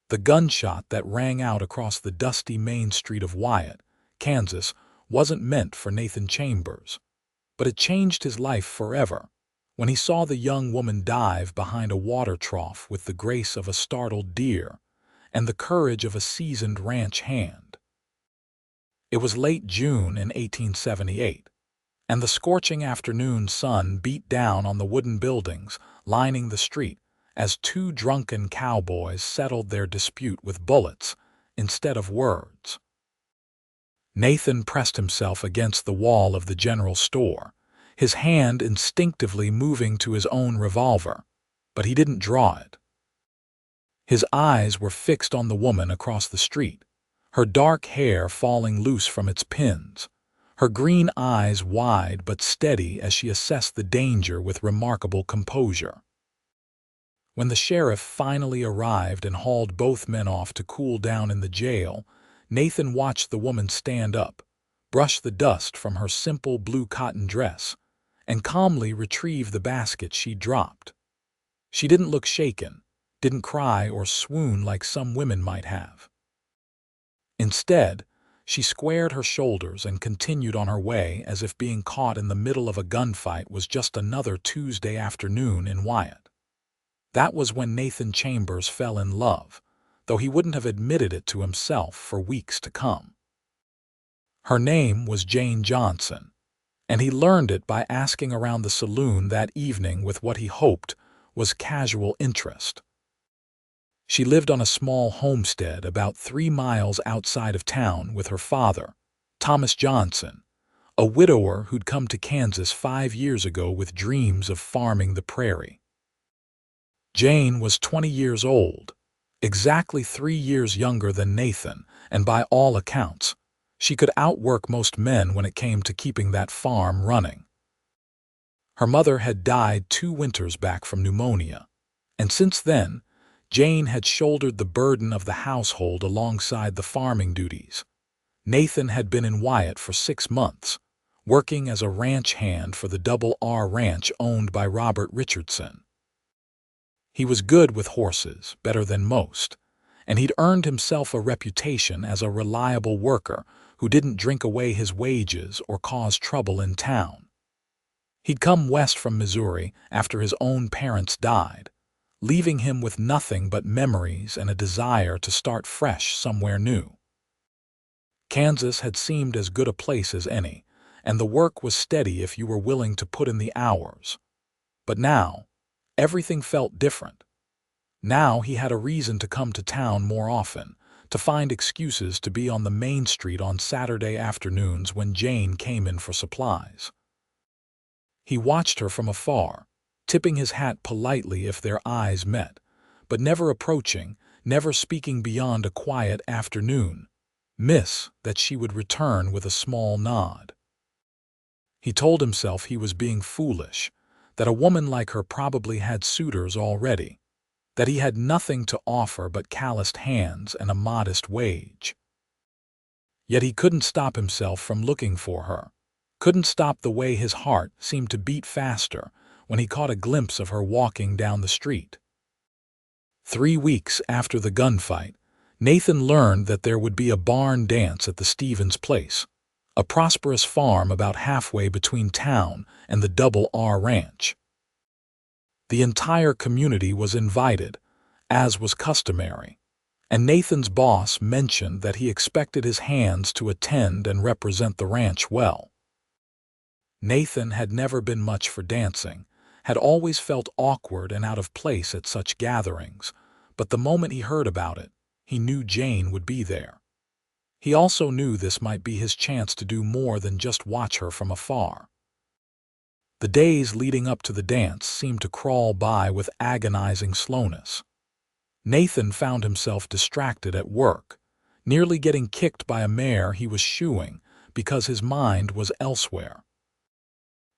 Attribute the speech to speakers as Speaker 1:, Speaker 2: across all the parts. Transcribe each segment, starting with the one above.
Speaker 1: The gunshot that rang out across the dusty main street of Wyatt, Kansas, wasn't meant for Nathan Chambers, but it changed his life forever when he saw the young woman dive behind a water trough with the grace of a startled deer and the courage of a seasoned ranch hand. It was late June in 1878, and the scorching afternoon sun beat down on the wooden buildings lining the street as two drunken cowboys settled their dispute with bullets instead of words. Nathan pressed himself against the wall of the general store, his hand instinctively moving to his own revolver, but he didn't draw it. His eyes were fixed on the woman across the street, her dark hair falling loose from its pins, her green eyes wide but steady as she assessed the danger with remarkable composure. When the sheriff finally arrived and hauled both men off to cool down in the jail, Nathan watched the woman stand up, brush the dust from her simple blue cotton dress, and calmly retrieve the basket she'd dropped. She didn't look shaken, didn't cry or swoon like some women might have. Instead, she squared her shoulders and continued on her way as if being caught in the middle of a gunfight was just another Tuesday afternoon in Wyatt. That was when Nathan Chambers fell in love, though he wouldn't have admitted it to himself for weeks to come. Her name was Jane Johnson, and he learned it by asking around the saloon that evening with what he hoped was casual interest. She lived on a small homestead about 3 miles outside of town with her father, Thomas Johnson, a widower who'd come to Kansas 5 years ago with dreams of farming the prairie. Jane was 20 years old, exactly 3 years younger than Nathan, and by all accounts, she could outwork most men when it came to keeping that farm running. Her mother had died 2 winters back from pneumonia, and since then, Jane had shouldered the burden of the household alongside the farming duties. Nathan had been in Wyatt for 6 months, working as a ranch hand for the Double R Ranch owned by Robert Richardson. He was good with horses, better than most, and he'd earned himself a reputation as a reliable worker who didn't drink away his wages or cause trouble in town. He'd come west from Missouri after his own parents died, leaving him with nothing but memories and a desire to start fresh somewhere new. Kansas had seemed as good a place as any, and the work was steady if you were willing to put in the hours. But now, everything felt different. Now he had a reason to come to town more often, to find excuses to be on the main street on Saturday afternoons when Jane came in for supplies. He watched her from afar, tipping his hat politely if their eyes met, but never approaching, never speaking beyond a quiet afternoon, miss, that she would return with a small nod. He told himself he was being foolish, that a woman like her probably had suitors already, that he had nothing to offer but calloused hands and a modest wage. Yet he couldn't stop himself from looking for her, couldn't stop the way his heart seemed to beat faster when he caught a glimpse of her walking down the street. 3 weeks after the gunfight, Nathan learned that there would be a barn dance at the Stevens place, a prosperous farm about halfway between town and the Double R Ranch. The entire community was invited, as was customary, and Nathan's boss mentioned that he expected his hands to attend and represent the ranch well. Nathan had never been much for dancing, had always felt awkward and out of place at such gatherings, but the moment he heard about it, he knew Jane would be there. He also knew this might be his chance to do more than just watch her from afar. The days leading up to the dance seemed to crawl by with agonizing slowness. Nathan found himself distracted at work, nearly getting kicked by a mare he was shoeing because his mind was elsewhere.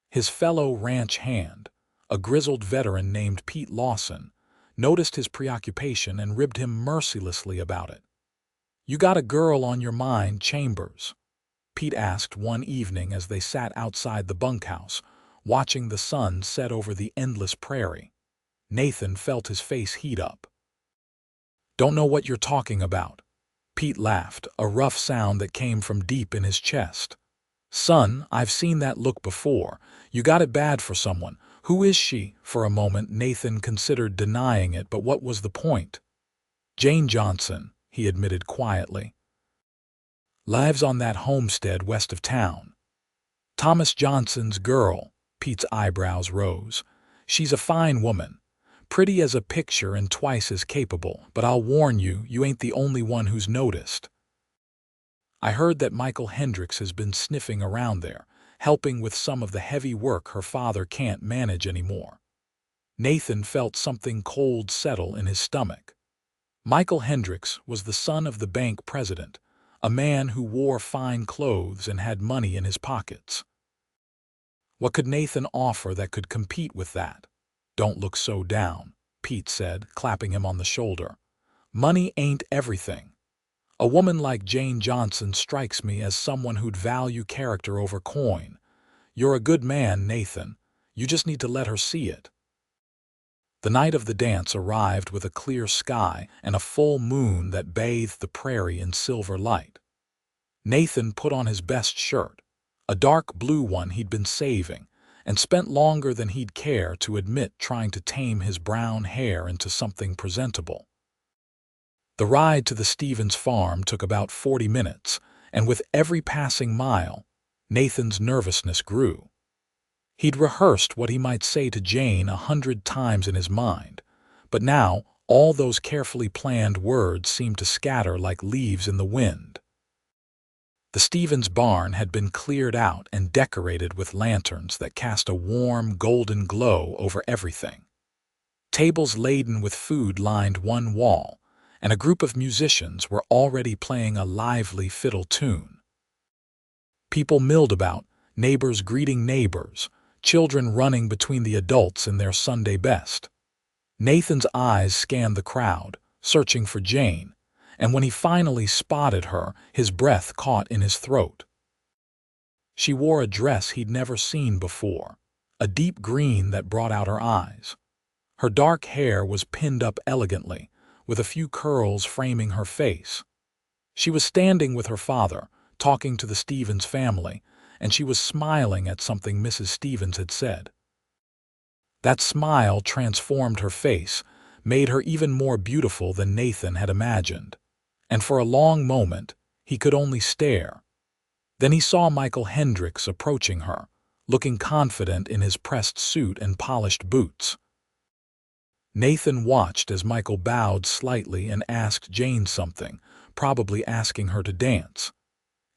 Speaker 1: His fellow ranch hand, a grizzled veteran named Pete Lawson, noticed his preoccupation and ribbed him mercilessly about it. "You got a girl on your mind, Chambers?" Pete asked one evening as they sat outside the bunkhouse, watching the sun set over the endless prairie. Nathan felt his face heat up. Don't know what you're talking about. Pete laughed, a rough sound that came from deep in his chest. Son, I've seen that look before. You got it bad for someone. Who is she? For a moment, Nathan considered denying it, but what was the point? Jane Johnson, he admitted quietly. Lives on that homestead west of town. Thomas Johnson's girl. Pete's eyebrows rose. She's a fine woman. Pretty as a picture and twice as capable, but I'll warn you, you ain't the only one who's noticed. I heard that Michael Hendricks has been sniffing around there, helping with some of the heavy work her father can't manage anymore. Nathan felt something cold settle in his stomach. Michael Hendricks was the son of the bank president, a man who wore fine clothes and had money in his pockets. What could Nathan offer that could compete with that? Don't look so down, Pete said, clapping him on the shoulder. Money ain't everything. A woman like Jane Johnson strikes me as someone who'd value character over coin. You're a good man, Nathan. You just need to let her see it. The night of the dance arrived with a clear sky and a full moon that bathed the prairie in silver light. Nathan put on his best shirt, a dark blue one he'd been saving, and spent longer than he'd care to admit trying to tame his brown hair into something presentable. The ride to the Stevens farm took about 40 minutes, and with every passing mile, Nathan's nervousness grew. He'd rehearsed what he might say to Jane 100 times in his mind, but now all those carefully planned words seemed to scatter like leaves in the wind. The Stevens barn had been cleared out and decorated with lanterns that cast a warm, golden glow over everything. Tables laden with food lined one wall, and a group of musicians were already playing a lively fiddle tune. People milled about, neighbors greeting neighbors, children running between the adults in their Sunday best. Nathan's eyes scanned the crowd, searching for Jane, and when he finally spotted her, his breath caught in his throat. She wore a dress he'd never seen before, a deep green that brought out her eyes. Her dark hair was pinned up elegantly, with a few curls framing her face. She was standing with her father, talking to the Stevens family, and she was smiling at something Mrs. Stevens had said. That smile transformed her face, made her even more beautiful than Nathan had imagined, and for a long moment he could only stare. Then he saw Michael Hendricks approaching her, looking confident in his pressed suit and polished boots. Nathan watched as Michael bowed slightly and asked Jane something, probably asking her to dance.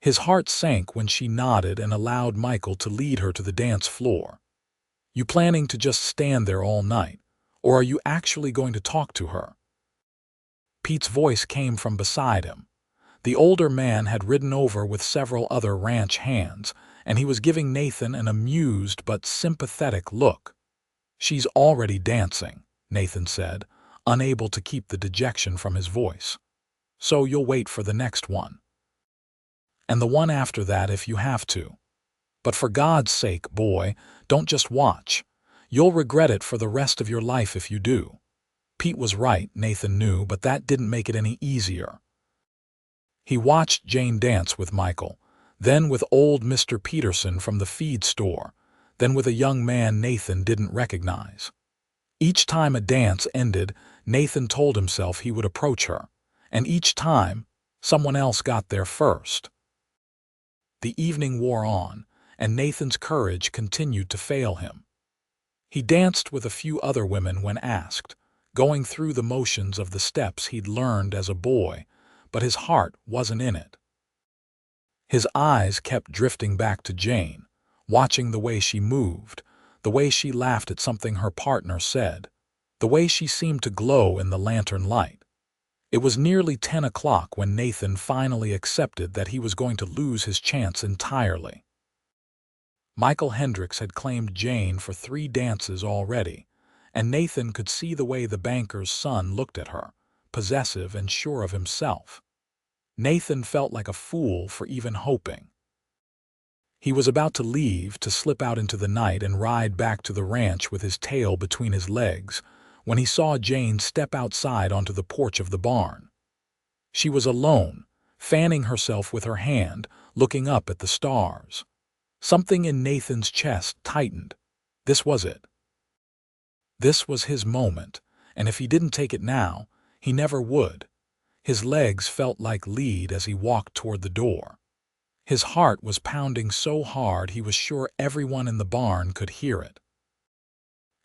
Speaker 1: His heart sank when she nodded and allowed Michael to lead her to the dance floor. You planning to just stand there all night, or are you actually going to talk to her? Pete's voice came from beside him. The older man had ridden over with several other ranch hands, and he was giving Nathan an amused but sympathetic look. She's already dancing, Nathan said, unable to keep the dejection from his voice. So you'll wait for the next one. And the one after that if you have to. But for God's sake, boy, don't just watch. You'll regret it for the rest of your life if you do. Pete was right, Nathan knew, but that didn't make it any easier. He watched Jane dance with Michael, then with old Mr. Peterson from the feed store, then with a young man Nathan didn't recognize. Each time a dance ended, Nathan told himself he would approach her, and each time, someone else got there first. The evening wore on, and Nathan's courage continued to fail him. He danced with a few other women when asked, going through the motions of the steps he'd learned as a boy, but his heart wasn't in it. His eyes kept drifting back to Jane, watching the way she moved, the way she laughed at something her partner said, the way she seemed to glow in the lantern light. It was nearly 10 o'clock when Nathan finally accepted that he was going to lose his chance entirely. Michael Hendricks had claimed Jane for 3 dances already, and Nathan could see the way the banker's son looked at her, possessive and sure of himself. Nathan felt like a fool for even hoping. He was about to leave to slip out into the night and ride back to the ranch with his tail between his legs, when he saw Jane step outside onto the porch of the barn. She was alone, fanning herself with her hand, looking up at the stars. Something in Nathan's chest tightened. This was it. This was his moment, and if he didn't take it now, he never would. His legs felt like lead as he walked toward the door. His heart was pounding so hard he was sure everyone in the barn could hear it.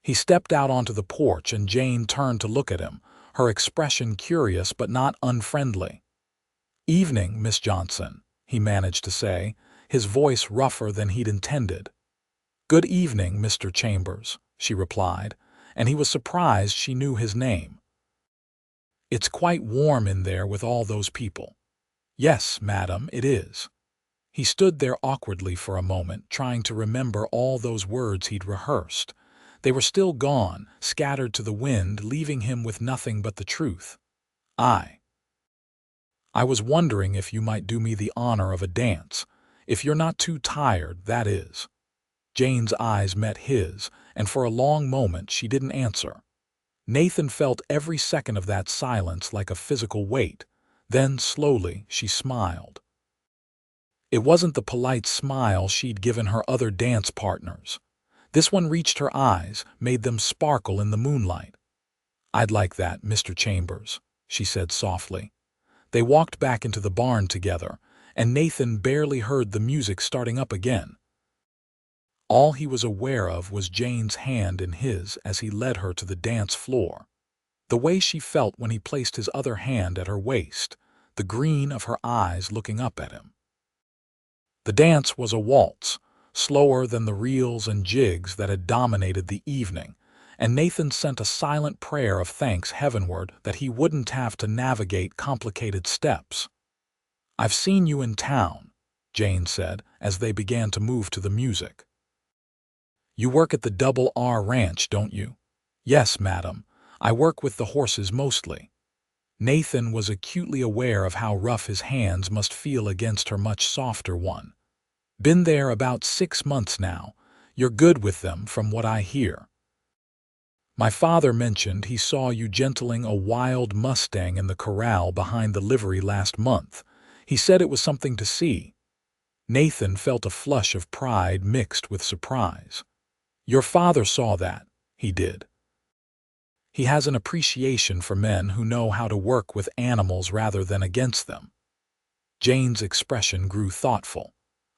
Speaker 1: He stepped out onto the porch and Jane turned to look at him, her expression curious but not unfriendly. "Evening, Miss Johnson," he managed to say, his voice rougher than he'd intended. "Good evening, Mr. Chambers," she replied, and he was surprised she knew his name. "It's quite warm in there with all those people." "Yes, madam, it is." He stood there awkwardly for a moment, trying to remember all those words he'd rehearsed. They were still gone, scattered to the wind, leaving him with nothing but the truth. I was wondering if you might do me the honor of a dance. If you're not too tired, that is." Jane's eyes met his, and for a long moment she didn't answer. Nathan felt every second of that silence like a physical weight. Then, slowly, she smiled. It wasn't the polite smile she'd given her other dance partners. This one reached her eyes, made them sparkle in the moonlight. "I'd like that, Mr. Chambers," she said softly. They walked back into the barn together, and Nathan barely heard the music starting up again. All he was aware of was Jane's hand in his as he led her to the dance floor. The way she felt when he placed his other hand at her waist, the green of her eyes looking up at him. The dance was a waltz, slower than the reels and jigs that had dominated the evening, and Nathan sent a silent prayer of thanks heavenward that he wouldn't have to navigate complicated steps. "I've seen you in town," Jane said as they began to move to the music. "You work at the Double R Ranch, don't you?" "Yes, madam. I work with the horses mostly." Nathan was acutely aware of how rough his hands must feel against her much softer one. "Been there about 6 months now. You're good with them, from what I hear." "My father mentioned he saw you gentling a wild Mustang in the corral behind the livery last month. He said it was something to see." Nathan felt a flush of pride mixed with surprise. "Your father saw that." "He did. He has an appreciation for men who know how to work with animals rather than against them." Jane's expression grew thoughtful.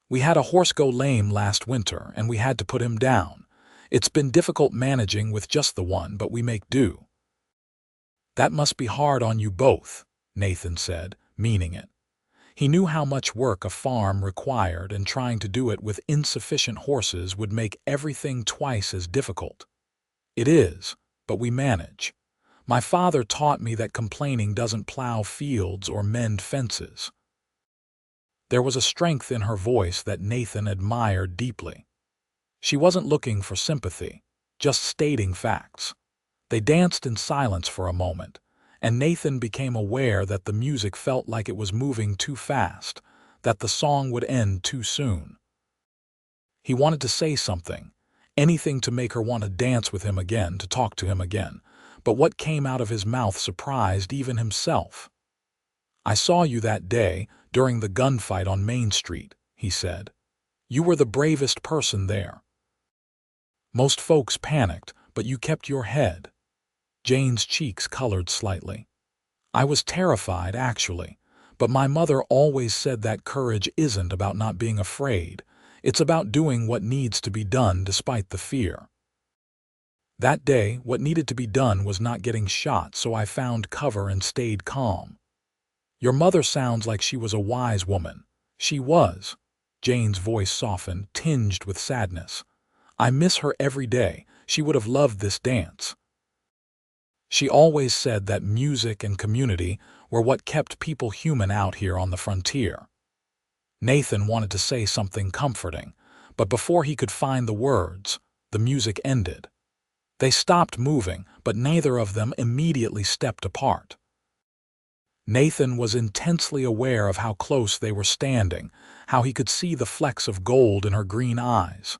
Speaker 1: "We had a horse go lame last winter, and we had to put him down. It's been difficult managing with just the one, but we make do." "That must be hard on you both," Nathan said, meaning it. He knew how much work a farm required, and trying to do it with insufficient horses would make everything twice as difficult. "It is, but we manage. My father taught me that complaining doesn't plow fields or mend fences." There was a strength in her voice that Nathan admired deeply. She wasn't looking for sympathy, just stating facts. They danced in silence for a moment, and Nathan became aware that the music felt like it was moving too fast, that the song would end too soon. He wanted to say something, anything to make her want to dance with him again, to talk to him again, but what came out of his mouth surprised even himself. "I saw you that day, during the gunfight on Main Street," he said. "You were the bravest person there. Most folks panicked, but you kept your head." Jane's cheeks colored slightly. "I was terrified, actually, but my mother always said that courage isn't about not being afraid. It's about doing what needs to be done despite the fear. That day, what needed to be done was not getting shot, so I found cover and stayed calm." "Your mother sounds like she was a wise woman." "She was." Jane's voice softened, tinged with sadness. "I miss her every day. She would have loved this dance. She always said that music and community were what kept people human out here on the frontier." Nathan wanted to say something comforting, but before he could find the words, the music ended. They stopped moving, but neither of them immediately stepped apart. Nathan was intensely aware of how close they were standing, how he could see the flecks of gold in her green eyes.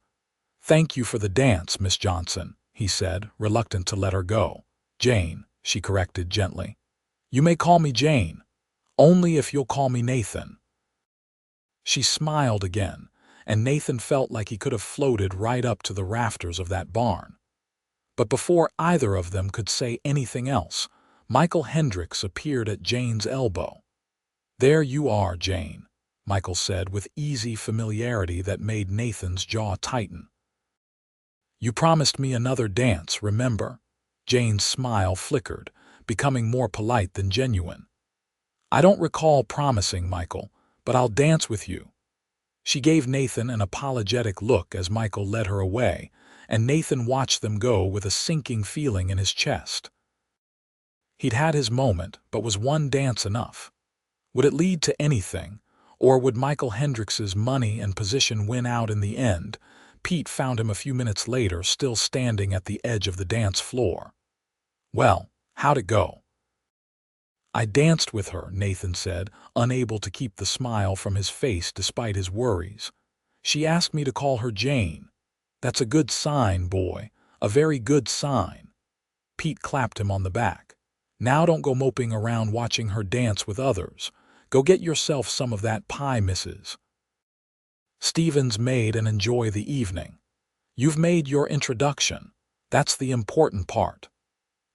Speaker 1: "Thank you for the dance, Miss Johnson," he said, reluctant to let her go. Jane, she corrected gently. You may call me Jane, only if you'll call me Nathan. She smiled again, and Nathan felt like he could have floated right up to the rafters of that barn. But before either of them could say anything else, Michael Hendricks appeared at Jane's elbow. There you are, Jane, Michael said with easy familiarity that made Nathan's jaw tighten. You promised me another dance, remember? Jane's smile flickered, becoming more polite than genuine. I don't recall promising, Michael, but I'll dance with you. She gave Nathan an apologetic look as Michael led her away, and Nathan watched them go with a sinking feeling in his chest. He'd had his moment, but was one dance enough? Would it lead to anything, or would Michael Hendricks's money and position win out in the end? Pete found him a few minutes later, still standing at the edge of the dance floor. Well, how'd it go? I danced with her, Nathan said, unable to keep the smile from his face despite his worries. She asked me to call her Jane. That's a good sign, boy, a very good sign. Pete clapped him on the back. Now don't go moping around watching her dance with others. Go get yourself some of that pie, Mrs. Stevens made and enjoy the evening. You've made your introduction. That's the important part.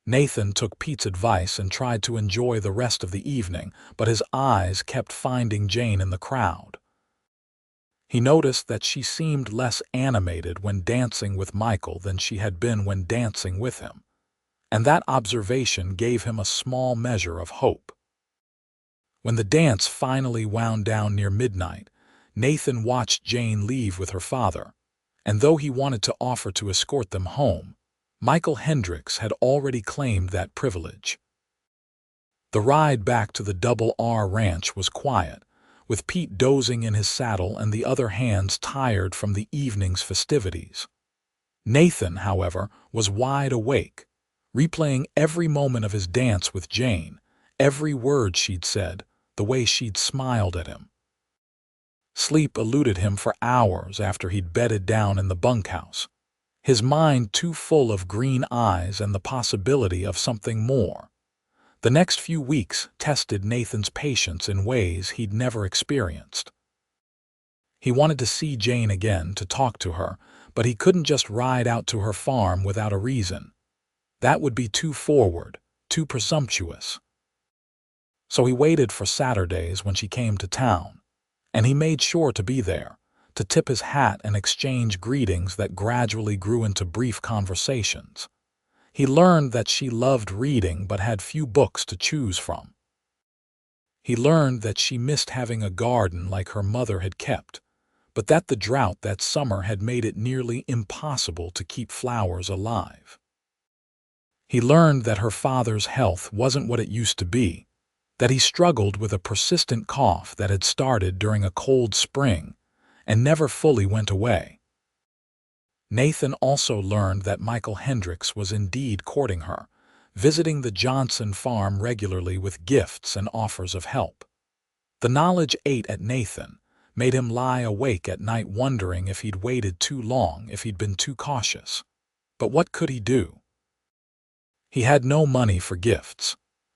Speaker 1: Nathan took Pete's advice and tried to enjoy the rest of the evening, but his eyes kept finding Jane in the crowd. He noticed that she seemed less animated when dancing with Michael than she had been when dancing with him, and that observation gave him a small measure of hope. When the dance finally wound down near midnight, Nathan watched Jane leave with her father, and though he wanted to offer to escort them home, Michael Hendricks had already claimed that privilege. The ride back to the Double R Ranch was quiet, with Pete dozing in his saddle and the other hands tired from the evening's festivities. Nathan, however, was wide awake, replaying every moment of his dance with Jane, every word she'd said, the way she'd smiled at him. Sleep eluded him for hours after he'd bedded down in the bunkhouse, his mind too full of green eyes and the possibility of something more. The next few weeks tested Nathan's patience in ways he'd never experienced. He wanted to see Jane again, to talk to her, but he couldn't just ride out to her farm without a reason. That would be too forward, too presumptuous. So he waited for Saturdays when she came to town, and he made sure to be there, to tip his hat and exchange greetings that gradually grew into brief conversations. He learned that she loved reading but had few books to choose from. He learned that she missed having a garden like her mother had kept, but that the drought that summer had made it nearly impossible to keep flowers alive. He learned that her father's health wasn't what it used to be, that he struggled with a persistent cough that had started during a cold spring and never fully went away. Nathan also learned that Michael Hendricks was indeed courting her, visiting the Johnson farm regularly with gifts and offers of help. The knowledge ate at Nathan, made him lie awake at night wondering if he'd waited too long, if he'd been too cautious. But what could he do? He had no money for gifts,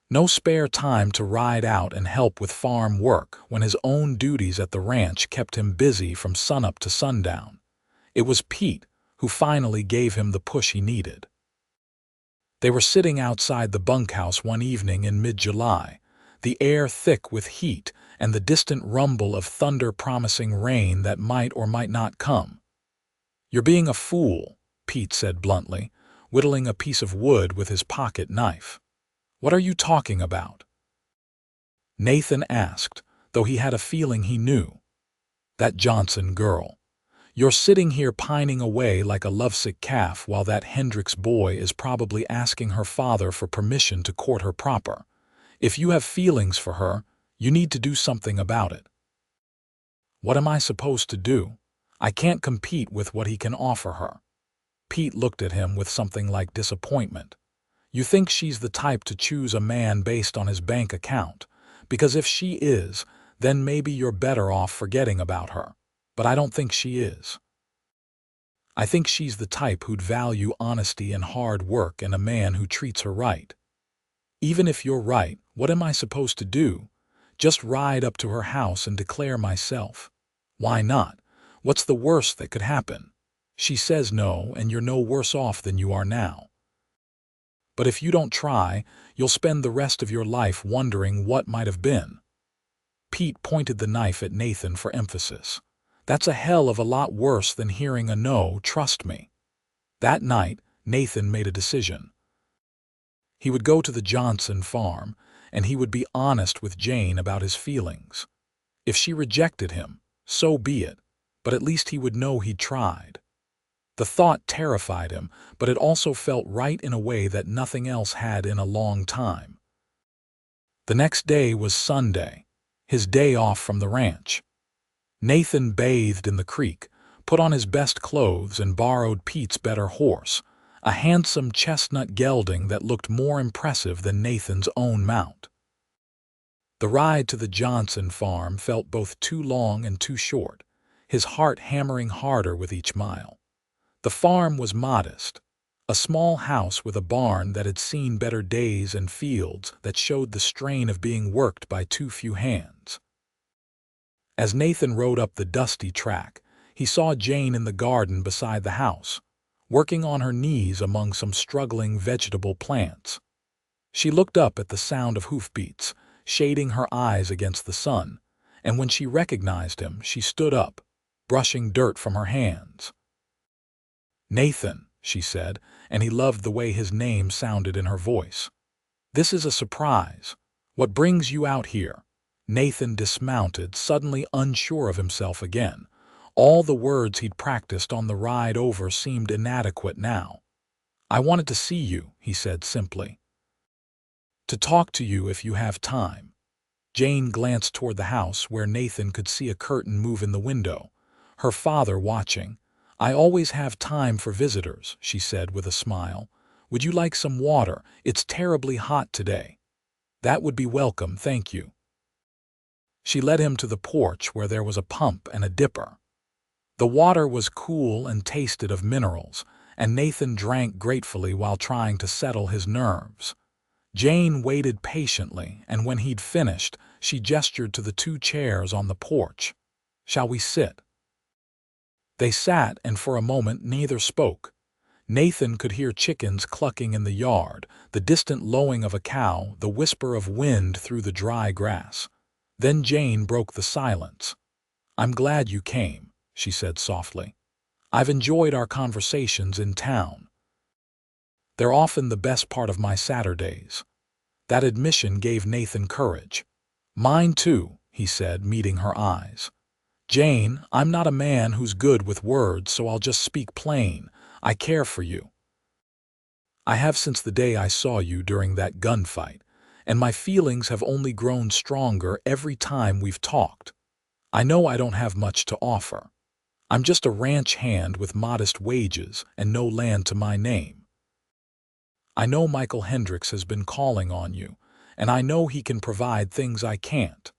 Speaker 1: no spare time to ride out and help with farm work when his own duties at the ranch kept him busy from sunup to sundown. It was Pete who finally gave him the push he needed. They were sitting outside the bunkhouse one evening in mid-July, the air thick with heat and the distant rumble of thunder promising rain that might or might not come. "You're being a fool," Pete said bluntly, whittling a piece of wood with his pocket knife. "What are you talking about?" Nathan asked, though he had a feeling he knew. "That Johnson girl. You're sitting here pining away like a lovesick calf while that Hendricks boy is probably asking her father for permission to court her proper. If you have feelings for her, you need to do something about it." "What am I supposed to do? I can't compete with what he can offer her." Pete looked at him with something like disappointment. "You think she's the type to choose a man based on his bank account, because if she is, then maybe you're better off forgetting about her. But I don't think she is." I think she's the type who'd value honesty and hard work and a man who treats her right. Even if you're right, what am I supposed to do? Just ride up to her house and declare myself? Why not? What's the worst that could happen? She says no, and you're no worse off than you are now. But if you don't try, you'll spend the rest of your life wondering what might have been. Pete pointed the knife at Nathan for emphasis. That's a hell of a lot worse than hearing a no, trust me. That night, Nathan made a decision. He would go to the Johnson farm, and he would be honest with Jane about his feelings. If she rejected him, so be it, but at least he would know he'd tried. The thought terrified him, but it also felt right in a way that nothing else had in a long time. The next day was Sunday, his day off from the ranch. Nathan bathed in the creek, put on his best clothes and borrowed Pete's better horse, a handsome chestnut gelding that looked more impressive than Nathan's own mount. The ride to the Johnson farm felt both too long and too short, his heart hammering harder with each mile. The farm was modest, a small house with a barn that had seen better days and fields that showed the strain of being worked by too few hands. As Nathan rode up the dusty track, he saw Jane in the garden beside the house, working on her knees among some struggling vegetable plants. She looked up at the sound of hoofbeats, shading her eyes against the sun, and when she recognized him, she stood up, brushing dirt from her hands. "Nathan," she said, and he loved the way his name sounded in her voice. "This is a surprise. What brings you out here?" Nathan dismounted, suddenly unsure of himself again. All the words he'd practiced on the ride over seemed inadequate now. "I wanted to see you," he said simply. "To talk to you if you have time." Jane glanced toward the house where Nathan could see a curtain move in the window, her father watching. "I always have time for visitors," she said with a smile. "Would you like some water? It's terribly hot today." "That would be welcome, thank you." She led him to the porch where there was a pump and a dipper. The water was cool and tasted of minerals, and Nathan drank gratefully while trying to settle his nerves. Jane waited patiently, and when he'd finished, she gestured to the two chairs on the porch. "Shall we sit?" They sat, and for a moment neither spoke. Nathan could hear chickens clucking in the yard, the distant lowing of a cow, the whisper of wind through the dry grass. Then Jane broke the silence. "I'm glad you came," she said softly. "I've enjoyed our conversations in town. They're often the best part of my Saturdays." That admission gave Nathan courage. "Mine too," he said, meeting her eyes. "Jane, I'm not a man who's good with words, so I'll just speak plain. I care for you. I have since the day I saw you during that gunfight, and my feelings have only grown stronger every time we've talked. I know I don't have much to offer. I'm just a ranch hand with modest wages and no land to my name. I know Michael Hendricks has been calling on you, and I know he can provide things I can't.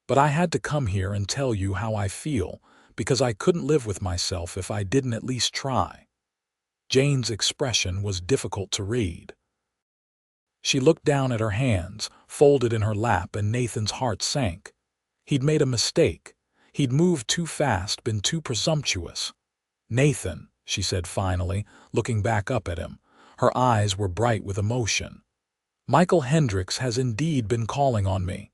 Speaker 1: But I had to come here and tell you how I feel, because I couldn't live with myself if I didn't at least try." Jane's expression was difficult to read. She looked down at her hands, folded in her lap, and Nathan's heart sank. He'd made a mistake. He'd moved too fast, been too presumptuous. "Nathan," she said finally, looking back up at him. Her eyes were bright with emotion. "Michael Hendricks has indeed been calling on me.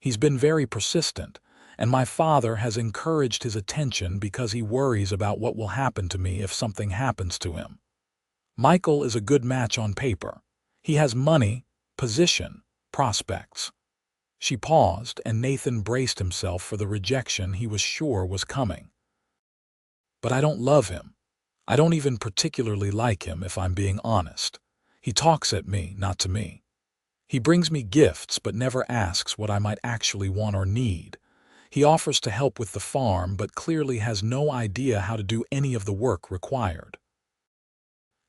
Speaker 1: He's been very persistent, and my father has encouraged his attention because he worries about what will happen to me if something happens to him. Michael is a good match on paper. He has money, position, prospects." She paused, and Nathan braced himself for the rejection he was sure was coming. "But I don't love him. I don't even particularly like him, if I'm being honest. He talks at me, not to me. He brings me gifts but never asks what I might actually want or need. He offers to help with the farm but clearly has no idea how to do any of the work required."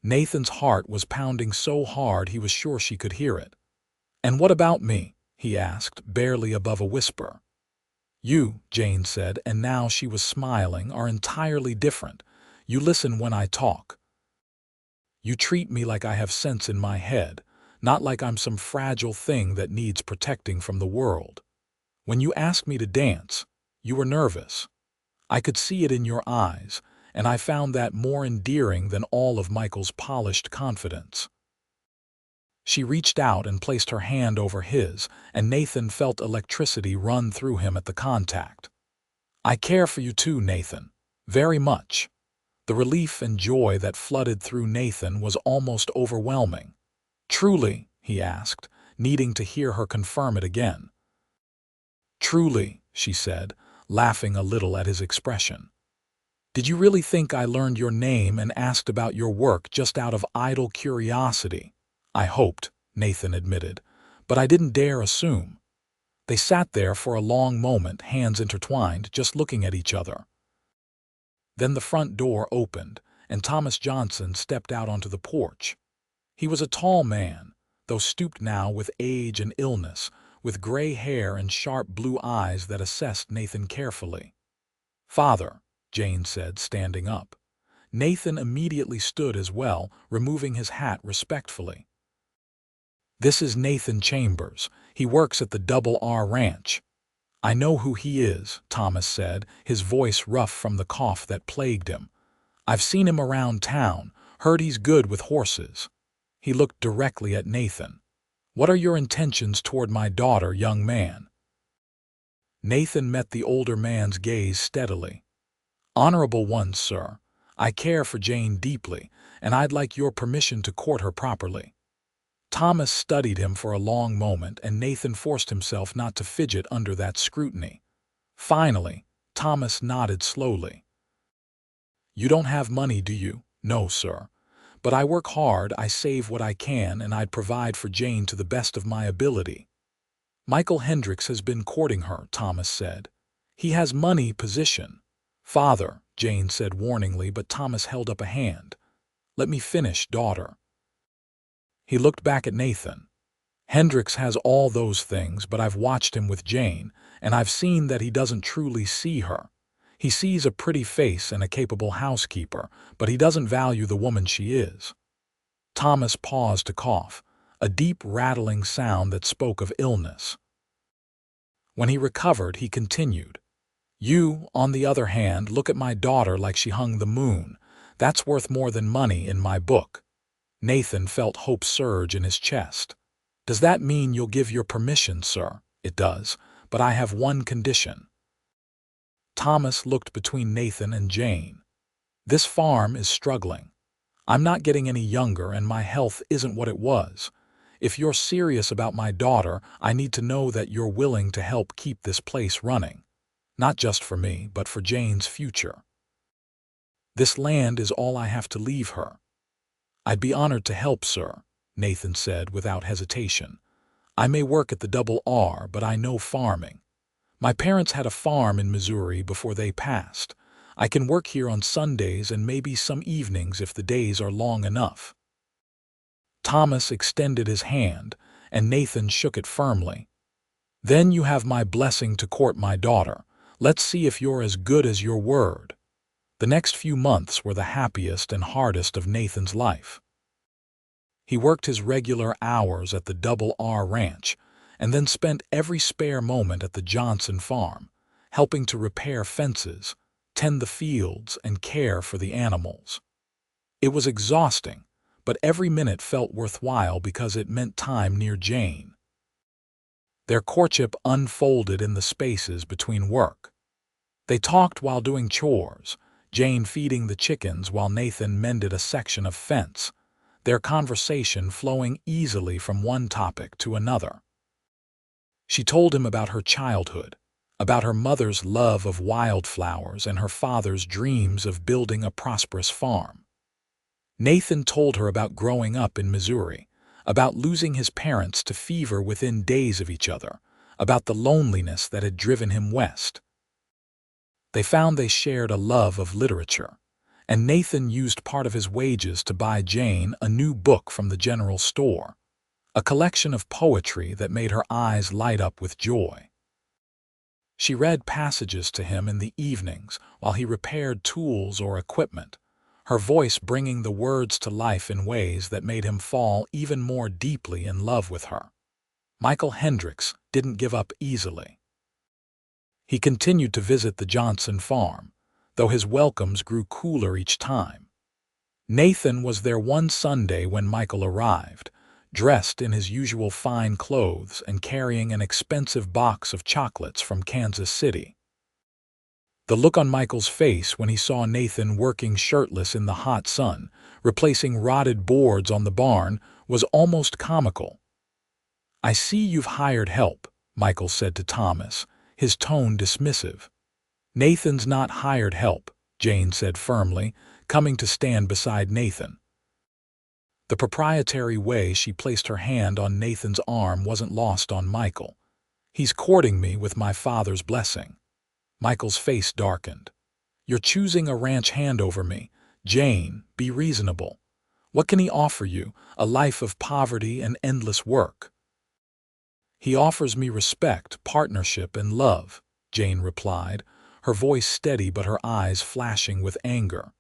Speaker 1: Nathan's heart was pounding so hard he was sure she could hear it. "And what about me?" he asked, barely above a whisper. "You," Jane said, and now she was smiling, "are entirely different. You listen when I talk. You treat me like I have sense in my head, not like I'm some fragile thing that needs protecting from the world. When you asked me to dance, you were nervous. I could see it in your eyes, and I found that more endearing than all of Michael's polished confidence. She reached out and placed her hand over his, and Nathan felt electricity run through him at the contact. I care for you too, Nathan. Very much. The relief and joy that flooded through Nathan was almost overwhelming. Truly, he asked, needing to hear her confirm it again. Truly, she said, laughing a little at his expression. Did you really think I learned your name and asked about your work just out of idle curiosity? I hoped, Nathan admitted, but I didn't dare assume. They sat there for a long moment, hands intertwined, just looking at each other. Then the front door opened, and Thomas Johnson stepped out onto the porch. He was a tall man, though stooped now with age and illness, with gray hair and sharp blue eyes that assessed Nathan carefully. "Father," Jane said, standing up. Nathan immediately stood as well, removing his hat respectfully. "This is Nathan Chambers. He works at the Double R Ranch." "I know who he is," Thomas said, his voice rough from the cough that plagued him. "I've seen him around town, heard he's good with horses." He looked directly at Nathan. "What are your intentions toward my daughter, young man?" Nathan met the older man's gaze steadily. "Honorable ones, sir. I care for Jane deeply, and I'd like your permission to court her properly." Thomas studied him for a long moment, and Nathan forced himself not to fidget under that scrutiny. Finally, Thomas nodded slowly. "You don't have money, do you?" "No, sir. But I work hard, I save what I can, and I'd provide for Jane to the best of my ability." "Michael Hendricks has been courting her," Thomas said. "He has money, position." "Father," Jane said warningly, but Thomas held up a hand. "Let me finish, daughter." He looked back at Nathan. "Hendricks has all those things, but I've watched him with Jane, and I've seen that he doesn't truly see her. He sees a pretty face and a capable housekeeper, but he doesn't value the woman she is." Thomas paused to cough, a deep rattling sound that spoke of illness. When he recovered, he continued. "You, on the other hand, look at my daughter like she hung the moon. That's worth more than money in my book." Nathan felt hope surge in his chest. "Does that mean you'll give your permission, sir?" "It does, but I have one condition." Thomas looked between Nathan and Jane. "This farm is struggling. I'm not getting any younger, and my health isn't what it was. If you're serious about my daughter, I need to know that you're willing to help keep this place running. Not just for me, but for Jane's future. This land is all I have to leave her." "I'd be honored to help, sir," Nathan said without hesitation. "I may work at the Double R, but I know farming. My parents had a farm in Missouri before they passed. I can work here on Sundays and maybe some evenings if the days are long enough." Thomas extended his hand, and Nathan shook it firmly. "Then you have my blessing to court my daughter. Let's see if you're as good as your word." The next few months were the happiest and hardest of Nathan's life. He worked his regular hours at the Double R Ranch, and then spent every spare moment at the Johnson farm, helping to repair fences, tend the fields, and care for the animals. It was exhausting, but every minute felt worthwhile because it meant time near Jane. Their courtship unfolded in the spaces between work. They talked while doing chores, Jane feeding the chickens while Nathan mended a section of fence, their conversation flowing easily from one topic to another. She told him about her childhood, about her mother's love of wildflowers and her father's dreams of building a prosperous farm. Nathan told her about growing up in Missouri, about losing his parents to fever within days of each other, about the loneliness that had driven him west. They found they shared a love of literature, and Nathan used part of his wages to buy Jane a new book from the general store, a collection of poetry that made her eyes light up with joy. She read passages to him in the evenings while he repaired tools or equipment, her voice bringing the words to life in ways that made him fall even more deeply in love with her. Michael Hendricks didn't give up easily. He continued to visit the Johnson farm, though his welcomes grew cooler each time. Nathan was there one Sunday when Michael arrived, dressed in his usual fine clothes and carrying an expensive box of chocolates from Kansas City. The look on Michael's face when he saw Nathan working shirtless in the hot sun, replacing rotted boards on the barn, was almost comical. "I see you've hired help," Michael said to Thomas, his tone dismissive. "Nathan's not hired help," Jane said firmly, coming to stand beside Nathan. The proprietary way she placed her hand on Nathan's arm wasn't lost on Michael. "He's courting me with my father's blessing." Michael's face darkened. "You're choosing a ranch hand over me. Jane, be reasonable. What can he offer you? A life of poverty and endless work?" "He offers me respect, partnership, and love," Jane replied, her voice steady but her eyes flashing with anger.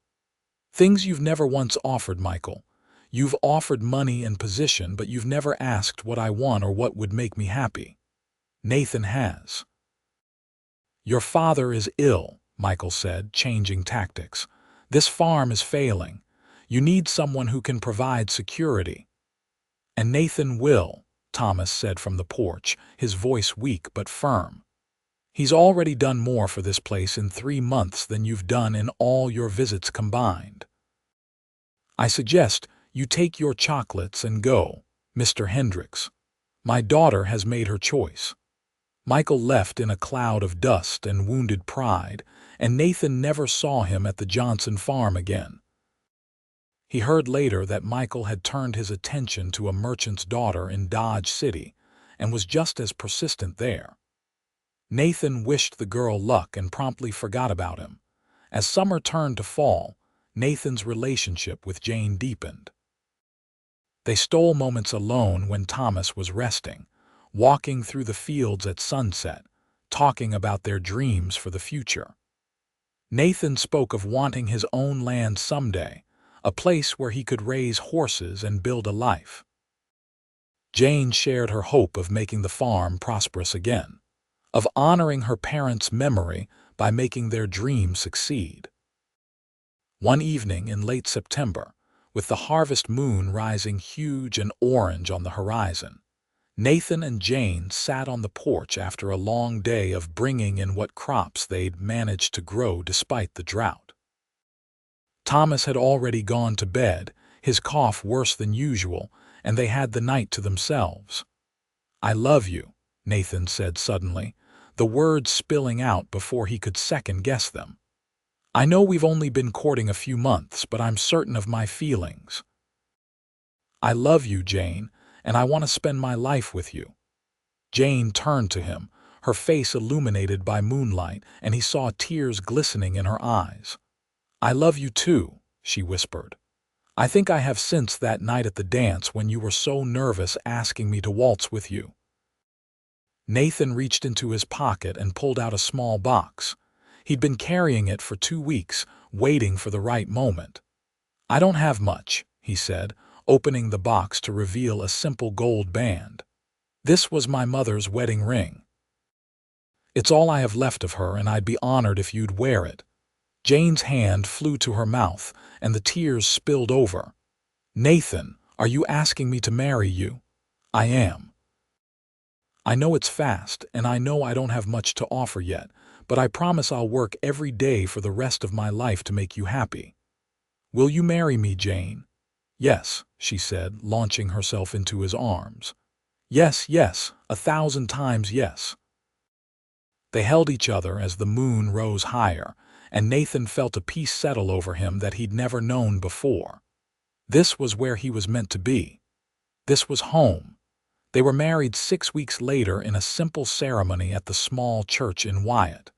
Speaker 1: "Things you've never once offered, Michael. You've offered money and position, but you've never asked what I want or what would make me happy. Nathan has." "Your father is ill," Michael said, changing tactics. "This farm is failing. You need someone who can provide security." "And Nathan will," Thomas said from the porch, his voice weak but firm. "He's already done more for this place in 3 months than you've done in all your visits combined. I suggest you take your chocolates and go, Mr. Hendricks. My daughter has made her choice." Michael left in a cloud of dust and wounded pride, and Nathan never saw him at the Johnson farm again. He heard later that Michael had turned his attention to a merchant's daughter in Dodge City and was just as persistent there. Nathan wished the girl luck and promptly forgot about him. As summer turned to fall, Nathan's relationship with Jane deepened. They stole moments alone when Thomas was resting, walking through the fields at sunset, talking about their dreams for the future. Nathan spoke of wanting his own land someday, a place where he could raise horses and build a life. Jane shared her hope of making the farm prosperous again, of honoring her parents' memory by making their dream succeed. One evening in late September, with the harvest moon rising huge and orange on the horizon, Nathan and Jane sat on the porch after a long day of bringing in what crops they'd managed to grow despite the drought. Thomas had already gone to bed, his cough worse than usual, and they had the night to themselves. "I love you," Nathan said suddenly, the words spilling out before he could second-guess them. "I know we've only been courting a few months, but I'm certain of my feelings. I love you, Jane, and I want to spend my life with you." Jane turned to him, her face illuminated by moonlight, and he saw tears glistening in her eyes. "I love you too," she whispered. "I think I have since that night at the dance when you were so nervous asking me to waltz with you." Nathan reached into his pocket and pulled out a small box. He'd been carrying it for 2 weeks, waiting for the right moment. "I don't have much," he said, opening the box to reveal a simple gold band. "This was my mother's wedding ring. It's all I have left of her, and I'd be honored if you'd wear it." Jane's hand flew to her mouth, and the tears spilled over. "Nathan, are you asking me to marry you?" "I am. I know it's fast, and I know I don't have much to offer yet, but I promise I'll work every day for the rest of my life to make you happy. Will you marry me, Jane?" "Yes," she said, launching herself into his arms. "Yes, yes, 1,000 times yes." They held each other as the moon rose higher, and Nathan felt a peace settle over him that he'd never known before. This was where he was meant to be. This was home. They were married 6 weeks later in a simple ceremony at the small church in Wyatt.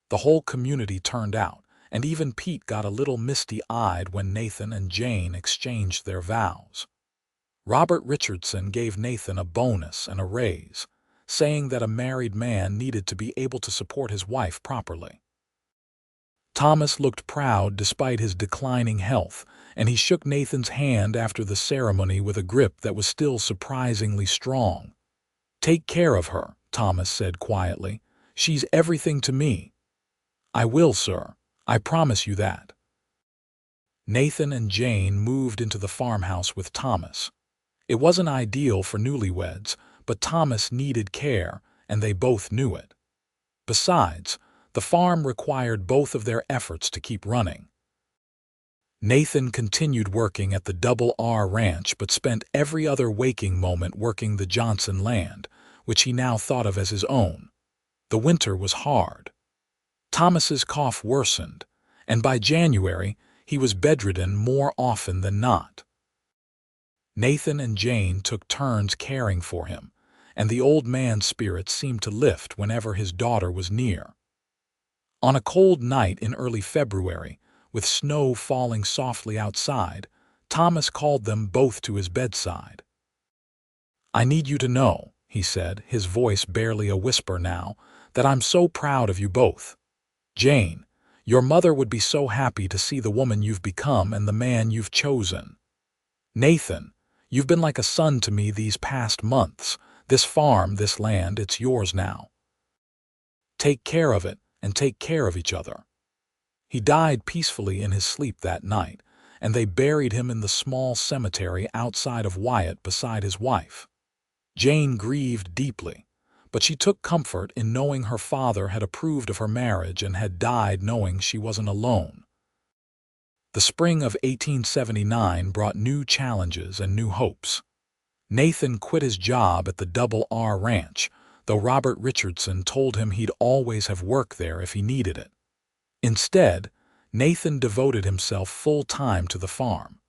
Speaker 1: The whole community turned out, and even Pete got a little misty-eyed when Nathan and Jane exchanged their vows. Robert Richardson gave Nathan a bonus and a raise, saying that a married man needed to be able to support his wife properly. Thomas looked proud despite his declining health, and he shook Nathan's hand after the ceremony with a grip that was still surprisingly strong. "Take care of her," Thomas said quietly. "She's everything to me." "I will, sir. I promise you that." Nathan and Jane moved into the farmhouse with Thomas. It wasn't ideal for newlyweds, but Thomas needed care, and they both knew it. Besides, the farm required both of their efforts to keep running. Nathan continued working at the Double R Ranch but spent every other waking moment working the Johnson land, which he now thought of as his own. The winter was hard. Thomas's cough worsened, and by January he was bedridden more often than not. Nathan and Jane took turns caring for him, and the old man's spirits seemed to lift whenever his daughter was near. On a cold night in early February, with snow falling softly outside, Thomas called them both to his bedside. "I need you to know," he said, his voice barely a whisper now, "that I'm so proud of you both. Jane, your mother would be so happy to see the woman you've become and the man you've chosen. Nathan, you've been like a son to me these past months. This farm, this land, it's yours now. Take care of it and take care of each other." He died peacefully in his sleep that night, and they buried him in the small cemetery outside of Wyatt beside his wife. Jane grieved deeply, but she took comfort in knowing her father had approved of her marriage and had died knowing she wasn't alone. The spring of 1879 brought new challenges and new hopes. Nathan quit his job at the Double R Ranch, though Robert Richardson told him he'd always have work there if he needed it. Instead, Nathan devoted himself full-time to the farm.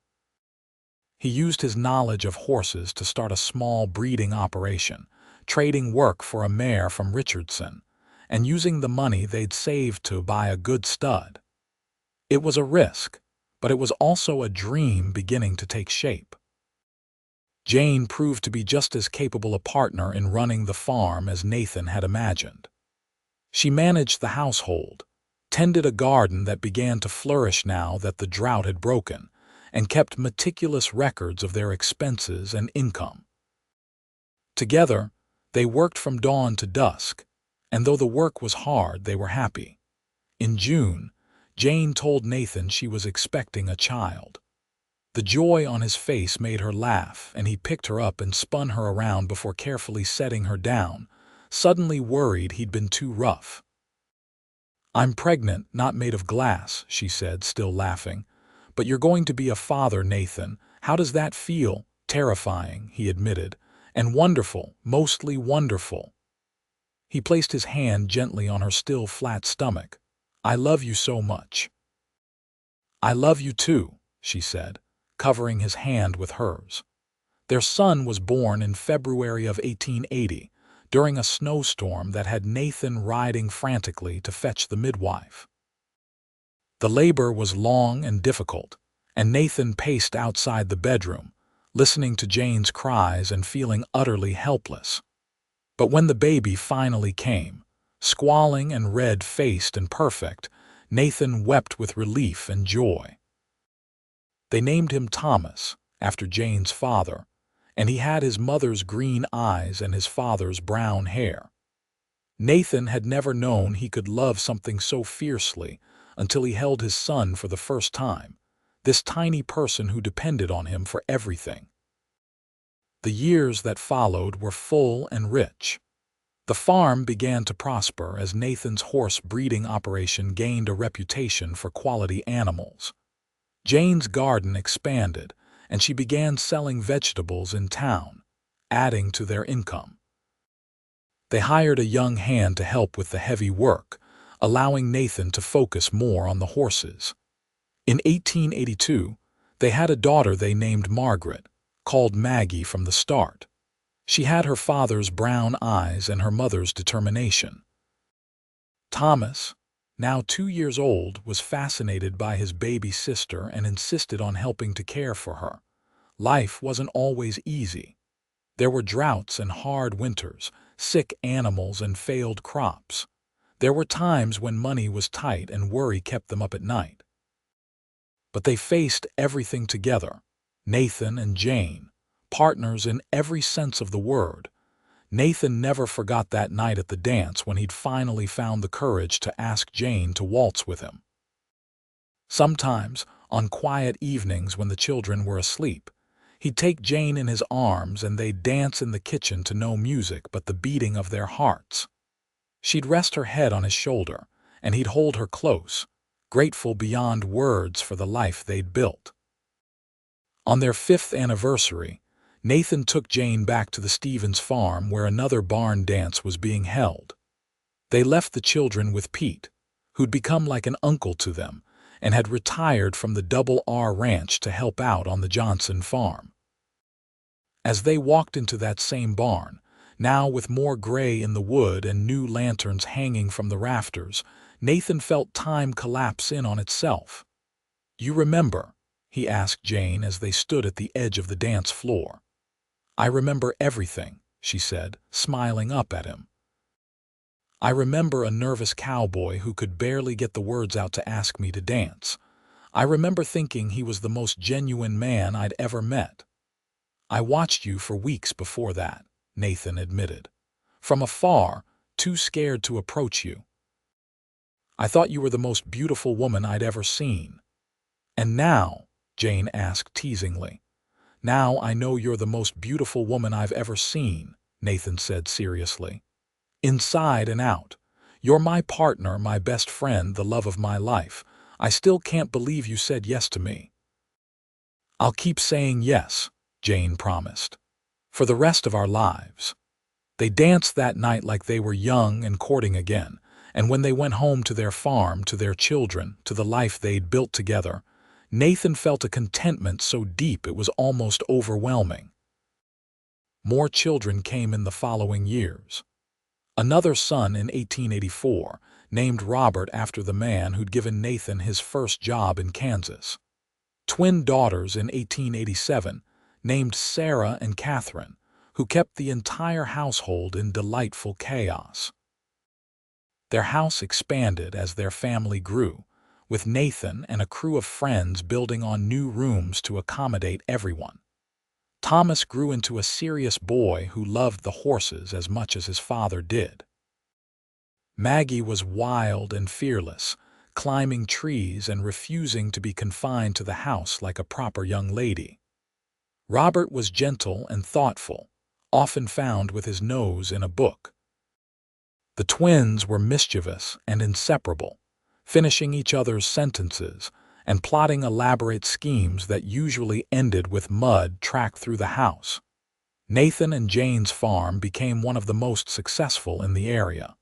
Speaker 1: He used his knowledge of horses to start a small breeding operation, trading work for a mare from Richardson, and using the money they'd saved to buy a good stud. It was a risk, but it was also a dream beginning to take shape. Jane proved to be just as capable a partner in running the farm as Nathan had imagined. She managed the household, tended a garden that began to flourish now that the drought had broken, and kept meticulous records of their expenses and income. Together, they worked from dawn to dusk, and though the work was hard, they were happy. In June, Jane told Nathan she was expecting a child. The joy on his face made her laugh, and he picked her up and spun her around before carefully setting her down, suddenly worried he'd been too rough. "I'm pregnant, not made of glass," she said, still laughing. "But you're going to be a father, Nathan. How does that feel?" "Terrifying," he admitted, "and wonderful, mostly wonderful." He placed his hand gently on her still flat stomach. "I love you so much." "I love you too," she said, covering his hand with hers. Their son was born in February of 1880, during a snowstorm that had Nathan riding frantically to fetch the midwife. The labor was long and difficult, and Nathan paced outside the bedroom, listening to Jane's cries and feeling utterly helpless. But when the baby finally came, squalling and red-faced and perfect, Nathan wept with relief and joy. They named him Thomas, after Jane's father, and he had his mother's green eyes and his father's brown hair. Nathan had never known he could love something so fiercely until he held his son for the first time, this tiny person who depended on him for everything. The years that followed were full and rich. The farm began to prosper as Nathan's horse breeding operation gained a reputation for quality animals. Jane's garden expanded, and she began selling vegetables in town, adding to their income. They hired a young hand to help with the heavy work, allowing Nathan to focus more on the horses. In 1882, they had a daughter they named Margaret, called Maggie from the start. She had her father's brown eyes and her mother's determination. Thomas, now 2 years old, was fascinated by his baby sister and insisted on helping to care for her. Life wasn't always easy. There were droughts and hard winters, sick animals and failed crops. There were times when money was tight and worry kept them up at night. But they faced everything together. Nathan and Jane, partners in every sense of the word. Nathan never forgot that night at the dance when he'd finally found the courage to ask Jane to waltz with him. Sometimes, on quiet evenings when the children were asleep, he'd take Jane in his arms and they'd dance in the kitchen to no music but the beating of their hearts. She'd rest her head on his shoulder, and he'd hold her close, grateful beyond words for the life they'd built. On their 5th anniversary, Nathan took Jane back to the Stevens farm where another barn dance was being held. They left the children with Pete, who'd become like an uncle to them and had retired from the Double R Ranch to help out on the Johnson farm. As they walked into that same barn, now with more gray in the wood and new lanterns hanging from the rafters, Nathan felt time collapse in on itself. "You remember?" he asked Jane as they stood at the edge of the dance floor. "I remember everything," she said, smiling up at him. "I remember a nervous cowboy who could barely get the words out to ask me to dance. I remember thinking he was the most genuine man I'd ever met." "I watched you for weeks before that," Nathan admitted. "From afar, too scared to approach you. I thought you were the most beautiful woman I'd ever seen." "And now?" Jane asked teasingly. "Now I know you're the most beautiful woman I've ever seen," Nathan said seriously. "Inside and out. You're my partner, my best friend, the love of my life. I still can't believe you said yes to me." "I'll keep saying yes," Jane promised. "For the rest of our lives." They danced that night like they were young and courting again, and when they went home to their farm, to their children, to the life they'd built together, Nathan felt a contentment so deep it was almost overwhelming. More children came in the following years. Another son in 1884, named Robert after the man who'd given Nathan his first job in Kansas. Twin daughters in 1887, named Sarah and Catherine, who kept the entire household in delightful chaos. Their house expanded as their family grew, with Nathan and a crew of friends building on new rooms to accommodate everyone. Thomas grew into a serious boy who loved the horses as much as his father did. Maggie was wild and fearless, climbing trees and refusing to be confined to the house like a proper young lady. Robert was gentle and thoughtful, often found with his nose in a book. The twins were mischievous and inseparable, finishing each other's sentences and plotting elaborate schemes that usually ended with mud tracked through the house. Nathan and Jane's farm became one of the most successful in the area.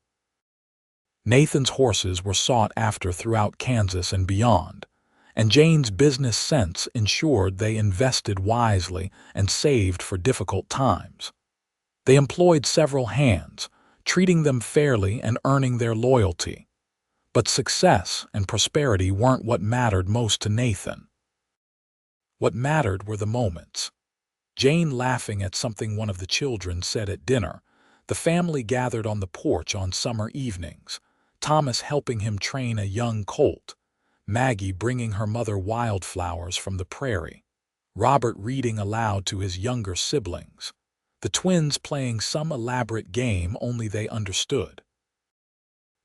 Speaker 1: Nathan's horses were sought after throughout Kansas and beyond, and Jane's business sense ensured they invested wisely and saved for difficult times. They employed several hands, treating them fairly and earning their loyalty. But success and prosperity weren't what mattered most to Nathan. What mattered were the moments. Jane laughing at something one of the children said at dinner, the family gathered on the porch on summer evenings, Thomas helping him train a young colt, Maggie bringing her mother wildflowers from the prairie, Robert reading aloud to his younger siblings, the twins playing some elaborate game only they understood.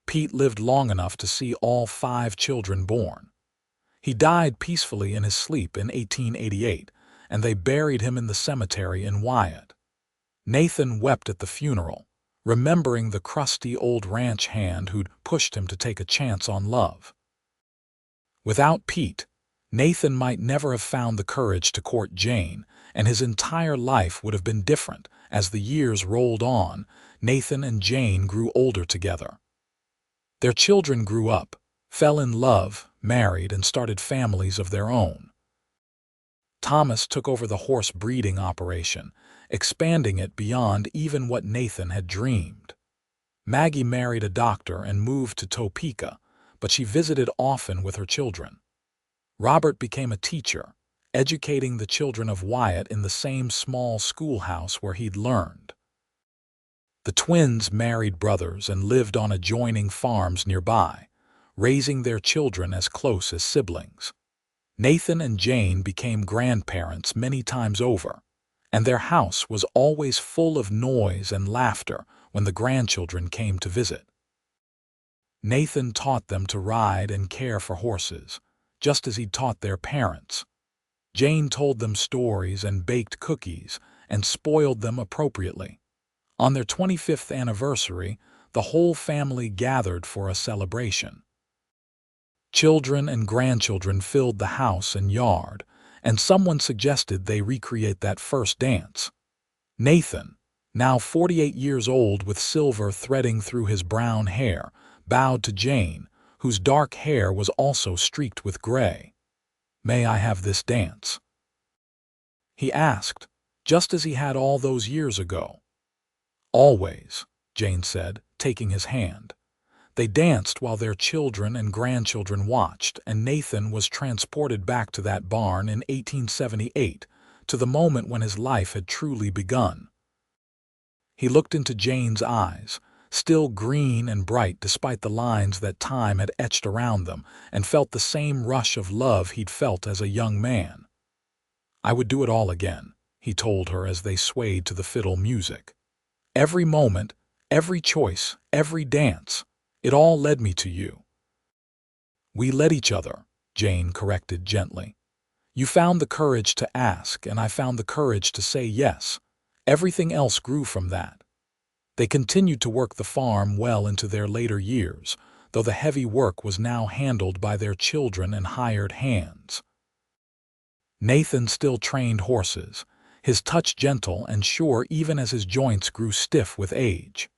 Speaker 1: Pete lived long enough to see all 5 children born. He died peacefully in his sleep in 1888, and they buried him in the cemetery in Wyatt. Nathan wept at the funeral, remembering the crusty old ranch hand who'd pushed him to take a chance on love. Without Pete, Nathan might never have found the courage to court Jane, and his entire life would have been different. As the years rolled on, Nathan and Jane grew older together. Their children grew up, fell in love, married, and started families of their own. Thomas took over the horse breeding operation, expanding it beyond even what Nathan had dreamed. Maggie married a doctor and moved to Topeka, but she visited often with her children. Robert became a teacher, educating the children of Wyatt in the same small schoolhouse where he'd learned. The twins married brothers and lived on adjoining farms nearby, raising their children as close as siblings. Nathan and Jane became grandparents many times over, and their house was always full of noise and laughter when the grandchildren came to visit. Nathan taught them to ride and care for horses, just as he taught their parents. Jane told them stories and baked cookies and spoiled them appropriately. On their 25th anniversary, the whole family gathered for a celebration. Children and grandchildren filled the house and yard, and someone suggested they recreate that first dance. Nathan, now 48 years old with silver threading through his brown hair, bowed to Jane, whose dark hair was also streaked with gray. "May I have this dance?" he asked, just as he had all those years ago. "Always," Jane said, taking his hand. They danced while their children and grandchildren watched, and Nathan was transported back to that barn in 1878, to the moment when his life had truly begun. He looked into Jane's eyes, still green and bright despite the lines that time had etched around them, and felt the same rush of love he'd felt as a young man. "I would do it all again," he told her as they swayed to the fiddle music. "Every moment, every choice, every dance, it all led me to you." "We led each other," Jane corrected gently. "You found the courage to ask, and I found the courage to say yes. Everything else grew from that." They continued to work the farm well into their later years, though the heavy work was now handled by their children and hired hands. Nathan still trained horses, his touch gentle and sure even as his joints grew stiff with age.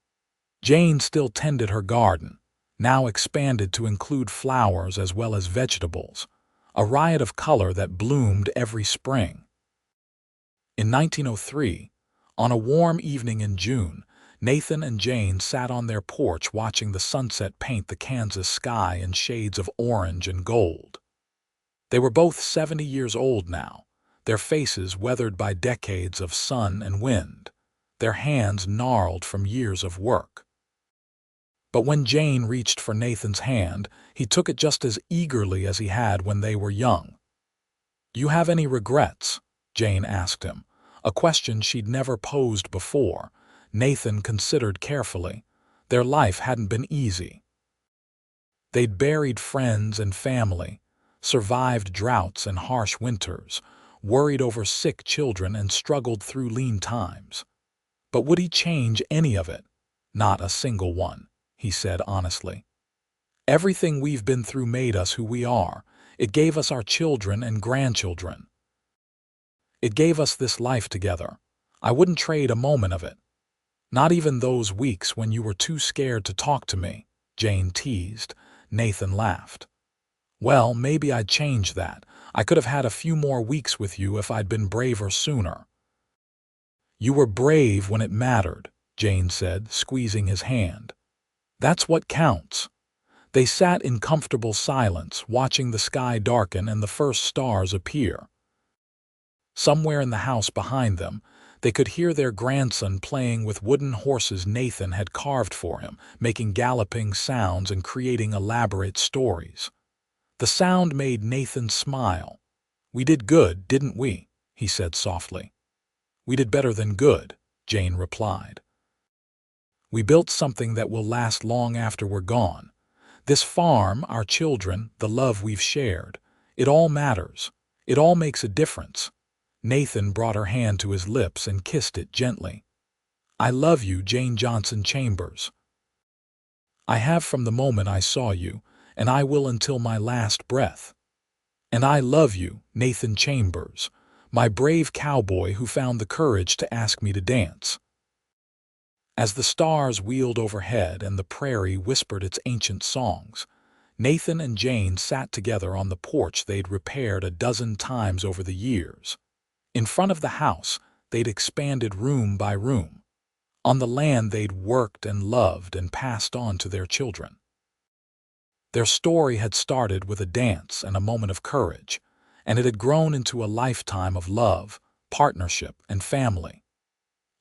Speaker 1: Jane still tended her garden, now expanded to include flowers as well as vegetables, a riot of color that bloomed every spring. In 1903, on a warm evening in June, Nathan and Jane sat on their porch watching the sunset paint the Kansas sky in shades of orange and gold. They were both 70 years old now, their faces weathered by decades of sun and wind, their hands gnarled from years of work. But when Jane reached for Nathan's hand, he took it just as eagerly as he had when they were young. "You have any regrets?" Jane asked him, a question she'd never posed before. Nathan considered carefully. Their life hadn't been easy. They'd buried friends and family, survived droughts and harsh winters, worried over sick children and struggled through lean times. But would he change any of it? Not a single one, he said honestly. "Everything we've been through made us who we are. It gave us our children and grandchildren. It gave us this life together. I wouldn't trade a moment of it. Not even those weeks when you were too scared to talk to me," Jane teased. Nathan laughed. "Well, maybe I'd change that. I could have had a few more weeks with you if I'd been braver sooner." "You were brave when it mattered," Jane said, squeezing his hand. "That's what counts." They sat in comfortable silence, watching the sky darken and the first stars appear. Somewhere in the house behind them, they could hear their grandson playing with wooden horses Nathan had carved for him, making galloping sounds and creating elaborate stories. The sound made Nathan smile. "We did good, didn't we?" he said softly. "We did better than good," Jane replied. "We built something that will last long after we're gone. This farm, our children, the love we've shared. It all matters. It all makes a difference." Nathan brought her hand to his lips and kissed it gently. "I love you, Jane Johnson Chambers. I have from the moment I saw you, and I will until my last breath. And I love you, Nathan Chambers, my brave cowboy who found the courage to ask me to dance." As the stars wheeled overhead and the prairie whispered its ancient songs, Nathan and Jane sat together on the porch they'd repaired a dozen times over the years. In front of the house, they'd expanded room by room. On the land they'd worked and loved and passed on to their children. Their story had started with a dance and a moment of courage, and it had grown into a lifetime of love, partnership, and family.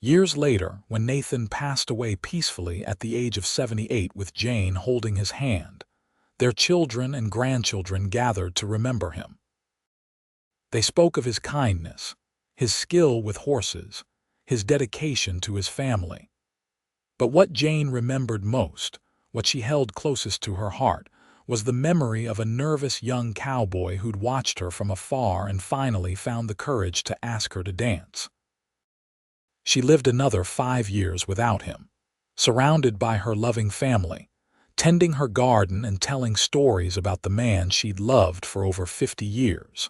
Speaker 1: Years later, when Nathan passed away peacefully at the age of 78 with Jane holding his hand, their children and grandchildren gathered to remember him. They spoke of his kindness, his skill with horses, his dedication to his family. But what Jane remembered most, what she held closest to her heart, was the memory of a nervous young cowboy who'd watched her from afar and finally found the courage to ask her to dance. She lived another 5 years without him, surrounded by her loving family, tending her garden and telling stories about the man she'd loved for over 50 years.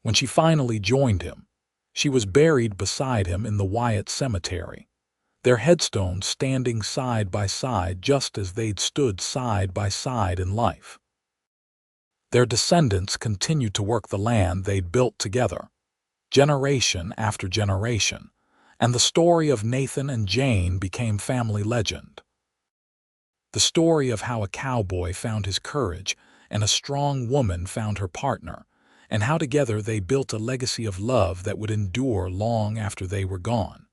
Speaker 1: When she finally joined him, she was buried beside him in the Wyatt Cemetery, their headstones standing side by side just as they'd stood side by side in life. Their descendants continued to work the land they'd built together, generation after generation, and the story of Nathan and Jane became family legend. The story of how a cowboy found his courage and a strong woman found her partner, and how together they built a legacy of love that would endure long after they were gone.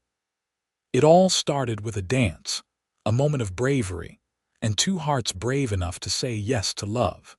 Speaker 1: It all started with a dance, a moment of bravery, and two hearts brave enough to say yes to love.